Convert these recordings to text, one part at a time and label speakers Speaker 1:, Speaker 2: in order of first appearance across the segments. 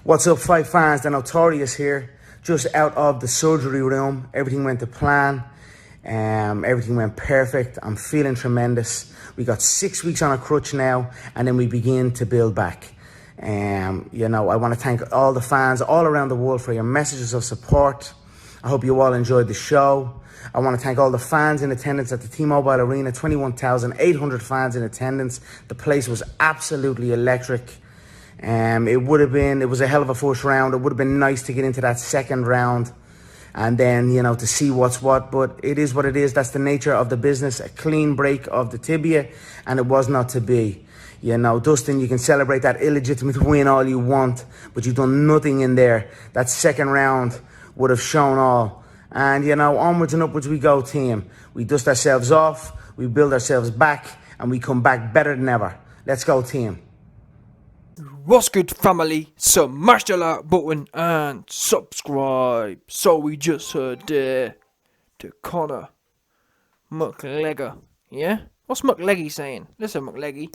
Speaker 1: What's up, fight fans? The Notorious here, just out of the surgery room. Everything went to plan. Everything went perfect. I'm feeling tremendous. We got 6 weeks on a crutch now, and then we begin to build back. I want to thank all the fans all around the world for your messages of support. I hope you all enjoyed the show. I want to thank all the fans in attendance at the T-Mobile Arena, 21,800 fans in attendance. The place was absolutely electric. It was a hell of a first round. It would have been nice to get into that second round and then, to see what's what. But it is what it is. That's the nature of the business. A clean break of the tibia, and it was not to be. Dustin, you can celebrate that illegitimate win all you want, but you've done nothing in there. That second round would have shown all. And, onwards and upwards we go, team. We dust ourselves off, we build ourselves back, and we come back better than ever. Let's go, team.
Speaker 2: What's good, family? Smash the like button and subscribe. So we just heard to Conor Mcgregor. Yeah? What's McLeggy saying? Listen, McLeggy.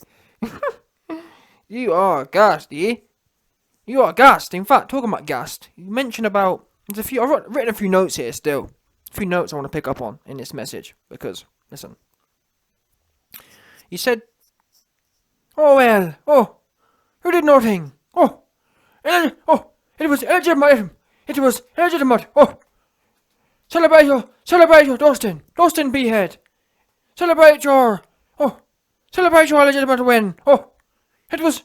Speaker 2: You are gassed, yeah? You are gassed. In fact, talking about gassed, you mentioned about... I've written a few notes here still. A few notes I want to pick up on in this message. Because, listen. You said... Who did nothing? It was illegitimate. It was illegitimate. Celebrate your Dustin Behead. Celebrate your legitimate win. It was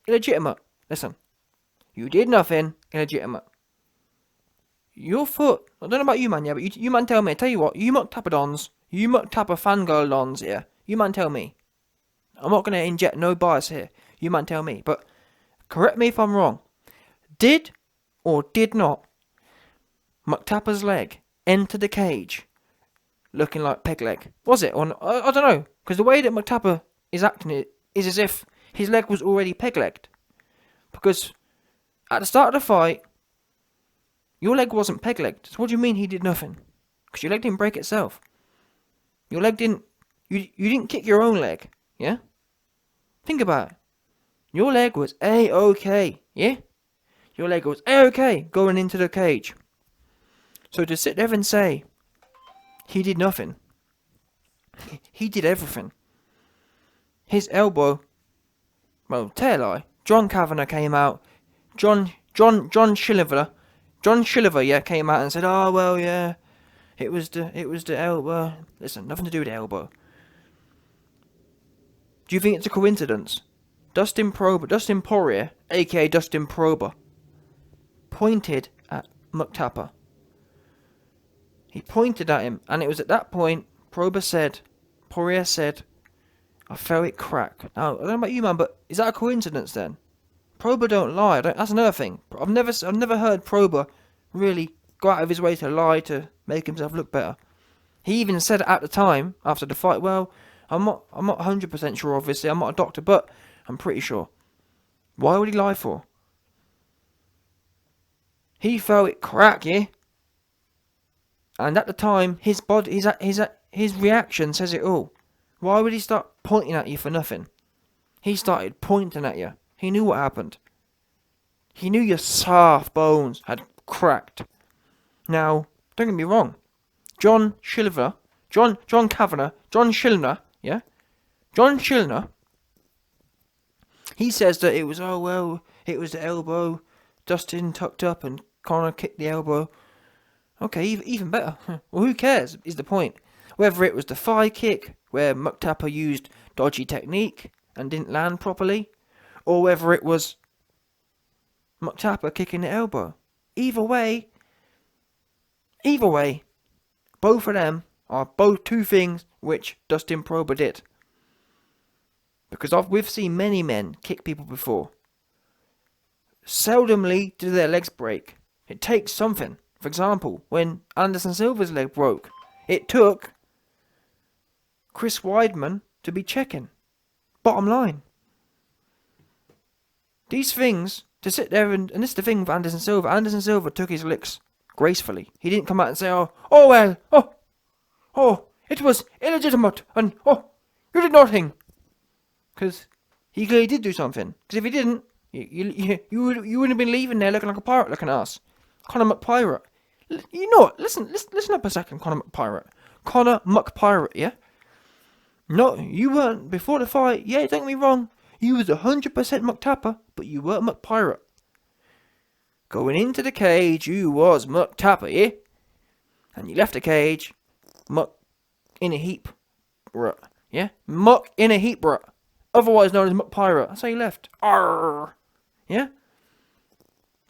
Speaker 2: illegitimate. Listen, you did nothing illegitimate. Your foot, I don't know about you, man, yeah, but you man tell me. I tell you what, you mctappe fangirl dons here. You man tell me. I'm not going to inject no bias here. You man tell me. But correct me if I'm wrong. Did or did not mctappe's leg enter the cage looking like peg leg? Was it? Or I don't know. Because the way that mctappe is acting is as if his leg was already peg-legged. Because at the start of the fight, your leg wasn't peg-legged. So what do you mean he did nothing? Because your leg didn't break itself. Your leg didn't... You didn't kick your own leg. Yeah? Think about it. Your leg was A-OK. Yeah? Your leg was A-OK going into the cage. So to sit there and say he did nothing. He did everything. His elbow... Well, tell a lie. John Kavanagh came out. John Shilliver, yeah, came out and said, "Oh well, yeah, it was the elbow." Listen, nothing to do with the elbow. Do you think it's a coincidence? Dustin Porier, aka Dustin Prober, pointed at mctappe. He pointed at him, and it was at that point Porier said, "I felt it crack." Now, I don't know about you, man, but is that a coincidence then? Prober don't lie. That's another thing. I've never heard Prober really go out of his way to lie to make himself look better. He even said at the time after the fight, "Well, I'm not 100% sure. Obviously, I'm not a doctor, but I'm pretty sure." Why would he lie for? He felt it crack, yeah. And at the time, his reaction says it all. Why would he start pointing at you for nothing? He started pointing at you. He knew what happened. He knew your soft bones had cracked. Now, don't get me wrong. John Kavanagh, yeah? John Shilner, he says that it was, it was the elbow. Dustin tucked up and Conor kicked the elbow. Okay, even better. Well, who cares, is the point. Whether it was the thigh kick, where mctappe used dodgy technique and didn't land properly, or whether it was mctappe kicking the elbow. Either way, both of them are both two things which Dustin Prober did. Because we've seen many men kick people before. Seldomly do their legs break. It takes something. For example, when Anderson Silva's leg broke, it took Chris Weidman to be checking. Bottom line. These things, to sit there and this is the thing with Anderson Silva. Anderson Silva took his licks gracefully. He didn't come out and say, it was illegitimate, and you did nothing. Because he clearly did do something. Because if he didn't, You wouldn't have been leaving there looking like a pirate looking ass. Conor McPirate. You know what? Listen up a second, Conor McPirate. Conor McPirate, yeah? No, you weren't before the fight. Yeah, don't get me wrong. You was 100% mctappe, but you weren't McPirate. Going into the cage, you was mctappe, yeah? And you left the cage, muck in a heap, bruh. Yeah? Muck in a heap, bruh. Otherwise known as McPirate. That's how you left. Arr. Yeah?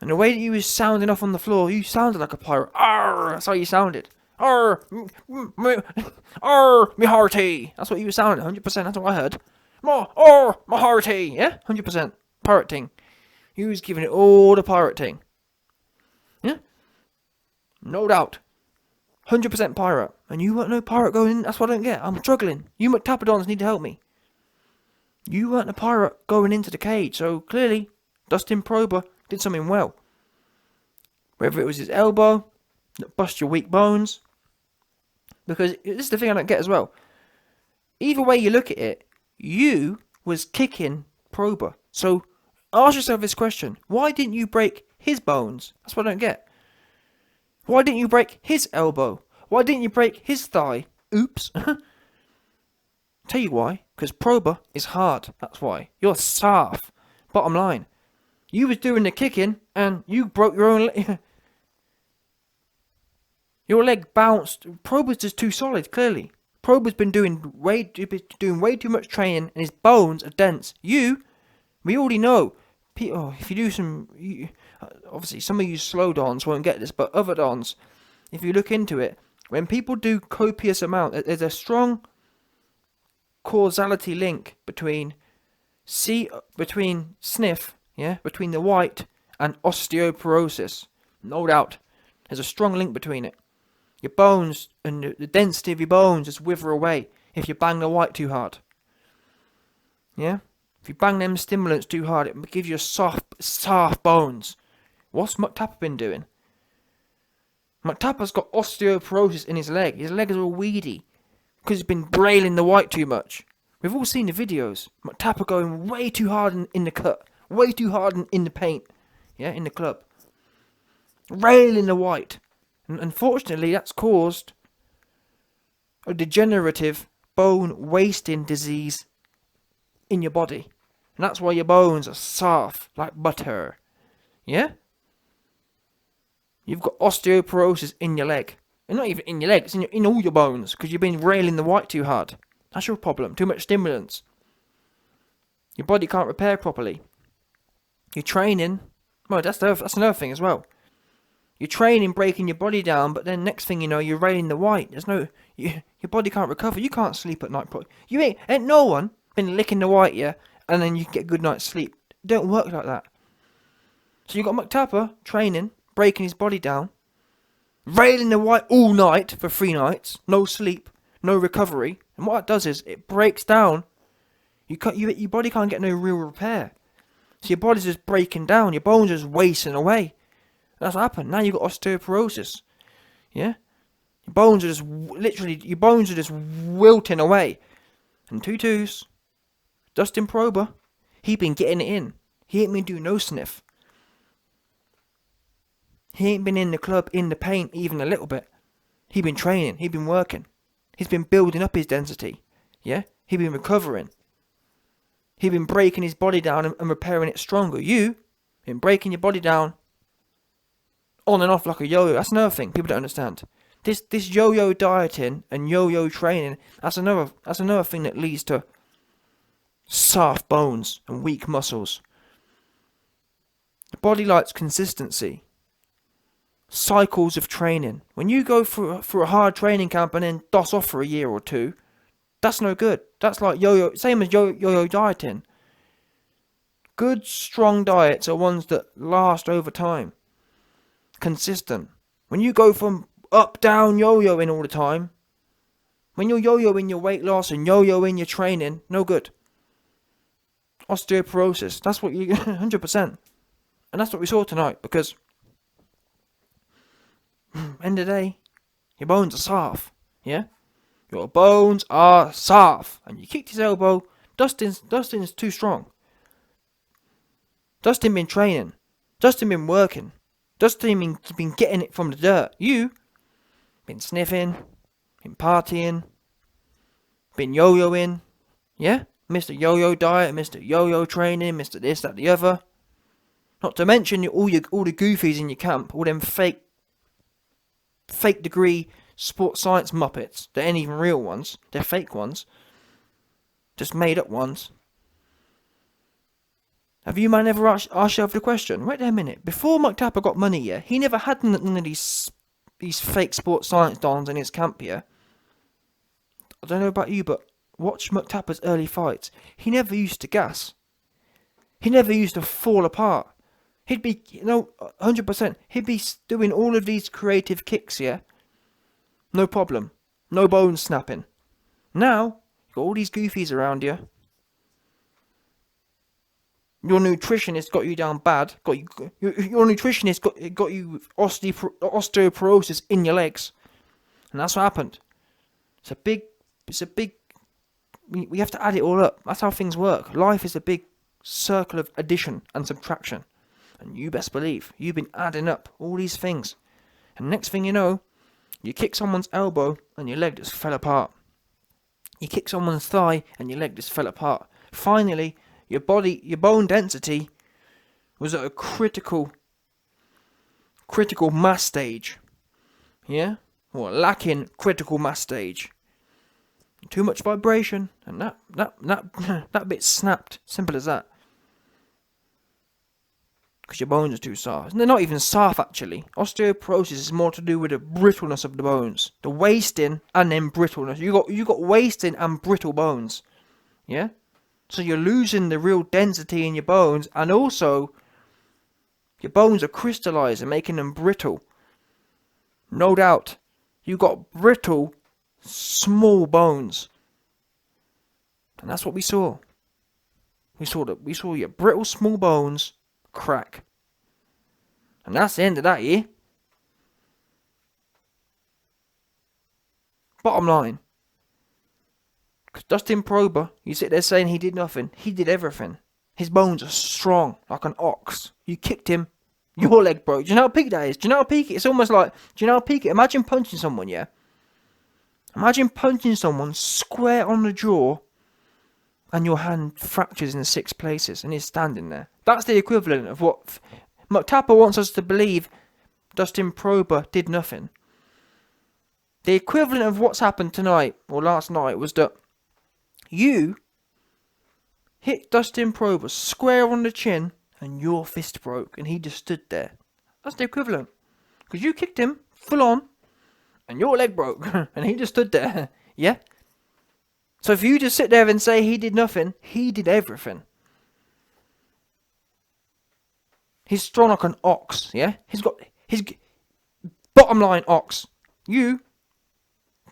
Speaker 2: And the way that you was sounding off on the floor, you sounded like a pirate. Arr. That's how you sounded. Arr. Arr. Me hearty. That's what you was sounding. 100%. That's what I heard. Arr. My hearty. Yeah? 100%. Pirate thing. You was giving it all the pirate thing. Yeah? No doubt. 100% pirate. And you weren't no pirate going in. That's what I don't get. I'm struggling. You mctappedons need to help me. You weren't a pirate going into the cage, so clearly Dustin Porier did something well. Whether it was his elbow that bust your weak bones, because this is the thing I don't get as well. Either way you look at it, you was kicking Porier. So ask yourself this question: why didn't you break his bones? That's what I don't get. Why didn't you break his elbow? Why didn't you break his thigh? Oops. Tell you why. Because Porier is hard. That's why. You're soft. Bottom line. You was doing the kicking and you broke your own leg. Your leg bounced. Porier's just too solid, clearly. Porier's been doing way too much training and his bones are dense. We already know. If you do some... obviously, some of you slow dons won't get this, but other dons, if you look into it, when people do copious amount, there's a strong causality link between sniff, yeah, between the white and osteoporosis. No doubt. There's a strong link between it. Your bones and the density of your bones just wither away if you bang the white too hard. Yeah? If you bang them stimulants too hard, it gives you soft bones. What's mctappe been doing? McTappe's got osteoporosis in his leg. His leg is all weedy because he's been brailing the white too much. We've all seen the videos. McTappe going way too hard in the cut. Way too hard in the paint. Yeah, in the club. Railing the white. And unfortunately, that's caused a degenerative bone wasting disease in your body. And that's why your bones are soft like butter. Yeah? You've got osteoporosis in your leg. And not even in your leg, it's in all your bones. Because you've been railing the white too hard. That's your problem. Too much stimulants. Your body can't repair properly. You're training. Well, that's another thing as well. You're training, breaking your body down, but then next thing you know, you're railing the white. Your body can't recover. You can't sleep at night. You ain't no one been licking the white, yeah, and then you get a good night's sleep. It don't work like that. So you got mctappe training, breaking his body down, railing the white all night for 3 nights, no sleep, no recovery, and what it does is it breaks down. Your body can't get no real repair. So your body's just breaking down. Your bones are just wasting away. That's what happened. Now you've got osteoporosis. Yeah? Your bones are just wilting away. And twos. Dustin Porier, he been getting it in. He ain't been doing no sniff. He ain't been in the club, in the paint, even a little bit. He been training. He been working. He's been building up his density. Yeah? He been recovering. He been breaking his body down and repairing it stronger. You been breaking your body down on and off like a yo-yo. That's another thing people don't understand. This yo-yo dieting and yo-yo training, that's another thing that leads to soft bones and weak muscles. The body likes consistency. Cycles of training. When you go for a hard training camp and then DOS off for a year or 2, that's no good. That's like yo-yo, same as yo-yo dieting. Good, strong diets are ones that last over time. Consistent. When you go from up, down, yo-yoing all the time, when you're yo-yoing your weight loss and yo-yoing your training, no good. Osteoporosis, that's what you 100%. And that's what we saw tonight, because end of the day, your bones are soft, yeah? Your bones are soft. And you kicked his elbow. Dustin's too strong. Dustin been training. Dustin been working. Dustin been getting it from the dirt. You been sniffing, been partying, been yo-yoing. Yeah? Mr. Yo-Yo diet, Mr. Yo-Yo training, Mr. this, that, the other. Not to mention all the goofies in your camp, all them fake degree sports science muppets. They ain't even real ones. They're fake ones. Just made up ones. Have you man ever asked yourself the question? Wait there a minute. Before mctappe got money, yeah, he never had none of these fake sports science dons in his camp, yeah. I don't know about you, but watch mctappe's early fights. He never used to gas. He never used to fall apart. He'd be, 100%. He'd be doing all of these creative kicks, yeah. No problem. No bones snapping. Now, you've got all these goofies around you. Your nutritionist got you down bad. Your nutritionist got you osteoporosis in your legs, and that's what happened. It's a big. We have to add it all up. That's how things work. Life is a big circle of addition and subtraction, and you best believe you've been adding up all these things, and next thing you know, you kick someone's elbow and your leg just fell apart. You kick someone's thigh and your leg just fell apart. Finally, your bone density was at a critical mass stage. Yeah? Or lacking critical mass stage. Too much vibration, and that bit snapped. Simple as that. Because your bones are too soft. And they're not even soft, actually. Osteoporosis is more to do with the brittleness of the bones. The wasting and then brittleness. You got wasting and brittle bones. Yeah? So you're losing the real density in your bones, and also your bones are crystallizing, making them brittle. No doubt, you got brittle, small bones, and that's what we saw. We saw your brittle, small bones crack, and that's the end of that, yeah. Bottom line. Because Dustin Porier, you sit there saying he did nothing. He did everything. His bones are strong, like an ox. You kicked him, your leg broke. Do you know how peak that is? Do you know how peak it is? It's almost like, do you know how peak it is? Imagine punching someone, yeah? Imagine punching someone square on the jaw, and your hand fractures in 6 places, and he's standing there. That's the equivalent of what mctappe wants us to believe Dustin Porier did nothing. The equivalent of what's happened tonight, or last night, was that you hit Dustin Porier square on the chin and your fist broke and he just stood there. That's the equivalent. Because you kicked him full on and your leg broke and he just stood there. Yeah? So if you just sit there and say he did nothing, he did everything. He's strong like an ox. Yeah? He's got his bottom line ox. You,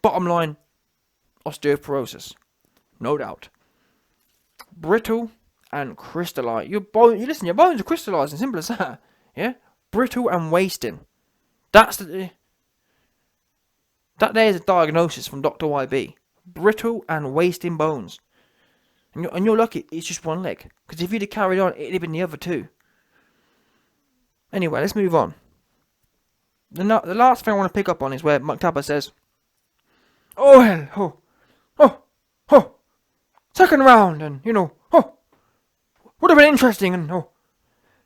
Speaker 2: bottom line osteoporosis. No doubt. Brittle and crystalline. Your bones are crystallizing. Simple as that. Yeah? Brittle and wasting. That there is a diagnosis from Dr. YB. Brittle and wasting bones. And you're lucky it's just one leg. Because if you'd have carried on, it'd have been the other 2. Anyway, let's move on. The last thing I want to pick up on is where mctappe says, "Oh hell, oh, second round, and would have been interesting, and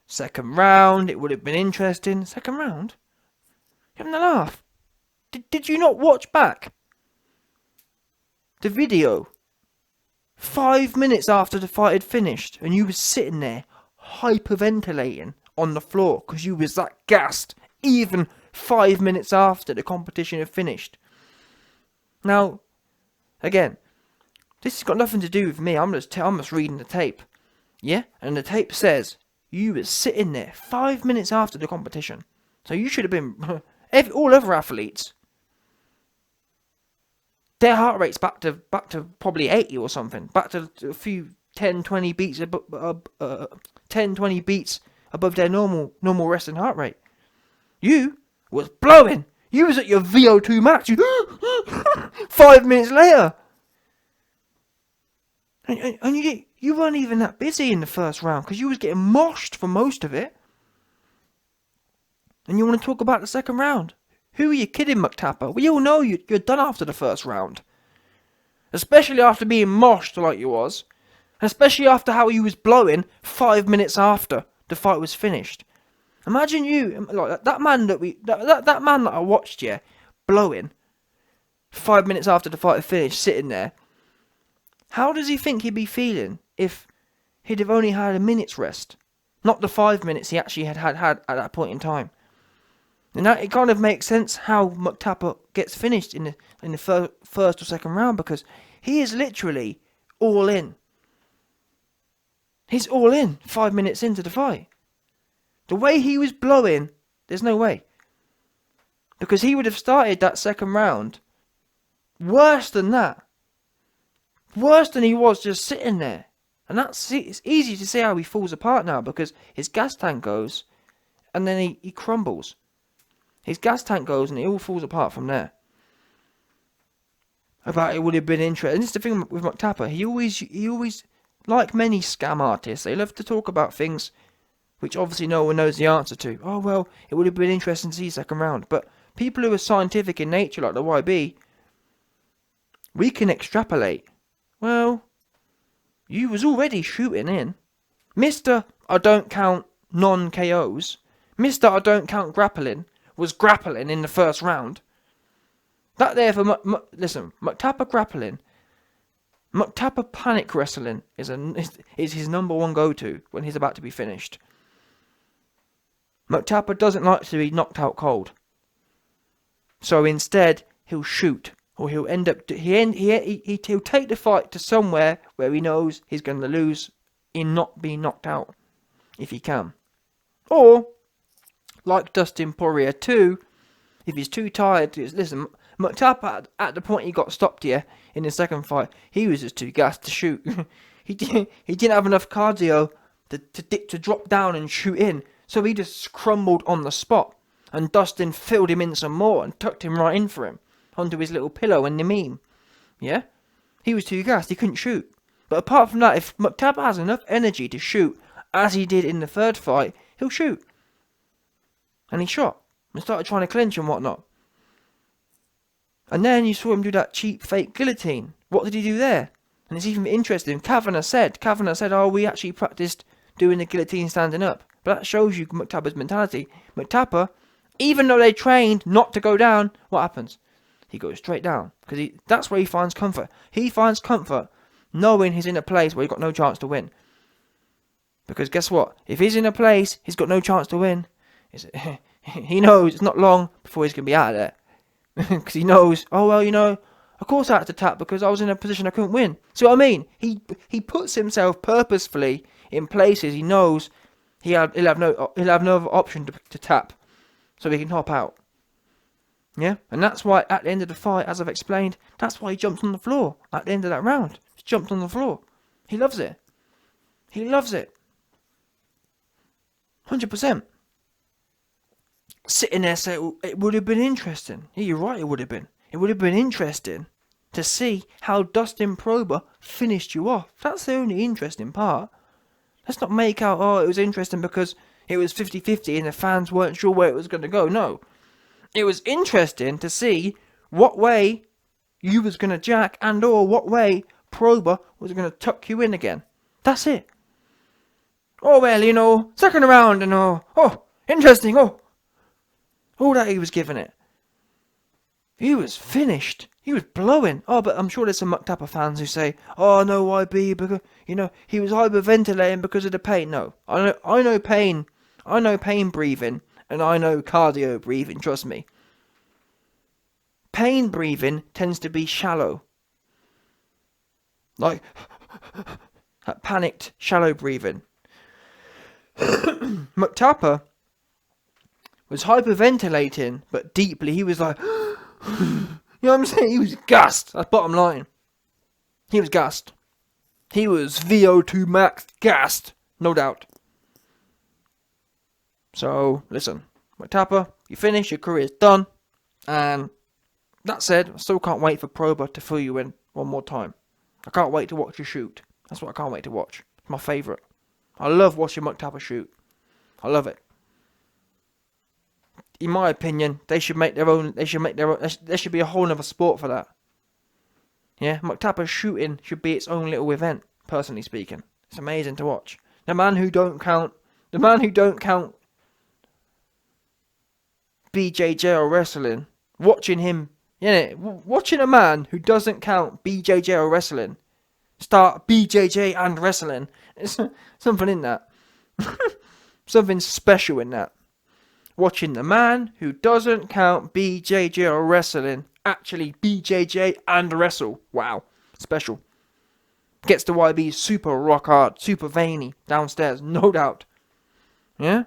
Speaker 2: second round, it would have been interesting. Second round? You're having a laugh. Did you not watch back the video 5 minutes after the fight had finished, and you were sitting there hyperventilating on the floor because you was that gassed, even 5 minutes after the competition had finished? Now, again, this has got nothing to do with me. I'm just reading the tape. Yeah? And the tape says you were sitting there 5 minutes after the competition. So you should have been... all other athletes, their heart rate's back to probably 80 or something. Back to a few 10, 20 beats 10, 20 beats above their normal resting heart rate. You was blowing. You was at your VO2 max. You 5 minutes later. And you You weren't even that busy in the first round because you was getting moshed for most of it. And you want to talk about the second round? Who are you kidding, mctappe? We all know you're done after the first round. Especially after being moshed like you was. Especially after how you was blowing 5 minutes after the fight was finished. Imagine you, like that man that man that I watched, yeah, blowing 5 minutes after the fight had finished, sitting there. How does he think he'd be feeling if he'd have only had a minute's rest? Not the 5 minutes he actually had at that point in time. And that, it kind of makes sense how mctappe gets finished in the first or second round, because he is literally all in. He's all in 5 minutes into the fight. The way he was blowing, there's no way. Because he would have started that second round worse than that. Worse than he was just sitting there. And it's easy to see how he falls apart now, because his gas tank goes and then he crumbles. His gas tank goes and it all falls apart from there. About it would have been interesting. And this is the thing with mctappe. He always, like many scam artists, they love to talk about things which obviously no one knows the answer to. Oh, well, it would have been interesting to see second round. But people who are scientific in nature, like the YB, we can extrapolate. Well, you was already shooting in. Mr. I don't count non-KOs. Mr. I don't count grappling was grappling in the first round. That there for listen, mctappe grappling, mctappe panic wrestling is his number one go-to when he's about to be finished. mctappe doesn't like to be knocked out cold. So instead, he'll shoot, or he'll end up he'll take the fight to somewhere where he knows he's going to lose in not being knocked out, if he can. Or like Dustin Porier too, if he's too tired, listen, mctappe at the point he got stopped here in the second fight, he was just too gassed to shoot. he didn't have enough cardio to drop down and shoot in, so he just crumbled on the spot. And Dustin filled him in some more and tucked him right in for him onto his little pillow and the meme. Yeah, he was too gassed, he couldn't shoot. But apart from that, if mctappe has enough energy to shoot, as he did in the third fight, he'll shoot. And he shot and started trying to clinch and whatnot. And then you saw him do that cheap fake guillotine. What did he do there? And it's even interesting. Kavanagh said, oh, we actually practiced doing the guillotine standing up. But that shows you mctappe's mentality. mctappe, even though they trained not to go down, what happens? He goes straight down. Because that's where he finds comfort. He finds comfort knowing he's in a place where he's got no chance to win. Because guess what? If he's in a place he's got no chance to win, he knows it's not long before he's going to be out of there. Because he knows, oh, well, of course I had to tap because I was in a position I couldn't win. See what I mean? He puts himself purposefully in places he knows he'll have no other option to tap, so he can hop out. Yeah? And that's why at the end of the fight, as I've explained, that's why he jumped on the floor at the end of that round. He jumped on the floor. He loves it. He loves it. 100%. Sitting there saying, it would have been interesting. Yeah, you're right, it would have been. It would have been interesting to see how Dustin Porier finished you off. That's the only interesting part. Let's not make out, oh, it was interesting because it was 50-50 and the fans weren't sure where it was going to go. No. It was interesting to see what way you was going to jack and or what way Porier was going to tuck you in again. That's it. Oh, well, second round and oh, interesting, all that he was giving it. He was finished. He was blowing. Oh, but I'm sure there's some mctappe fans who say, oh, no, YB, because, he was hyperventilating because of the pain. No, I know pain. I know pain breathing, and I know cardio breathing, trust me. Pain breathing tends to be shallow. Like, that panicked, shallow breathing. mctappe was hyperventilating, but deeply. He was like, you know what I'm saying? He was gassed. That's bottom line. He was gassed. He was VO2 max gassed, no doubt. So, listen, mctappe, you finish, your career's done. And that said, I still can't wait for Porier to fill you in one more time. I can't wait to watch you shoot. That's what I can't wait to watch. It's my favourite. I love watching mctappe shoot. I love it. In my opinion, they should make their own. There should be a whole other sport for that. Yeah, mctappe shooting should be its own little event. Personally speaking, it's amazing to watch. The man who don't count BJJ wrestling. Watching him, watching a man who doesn't count BJJ wrestling start BJJ and wrestling. It's something in that. Something special in that. Watching the man who doesn't count BJJ or wrestling actually BJJ and wrestle. Wow. Special. Gets the YB super rock hard, super veiny downstairs, no doubt. Yeah?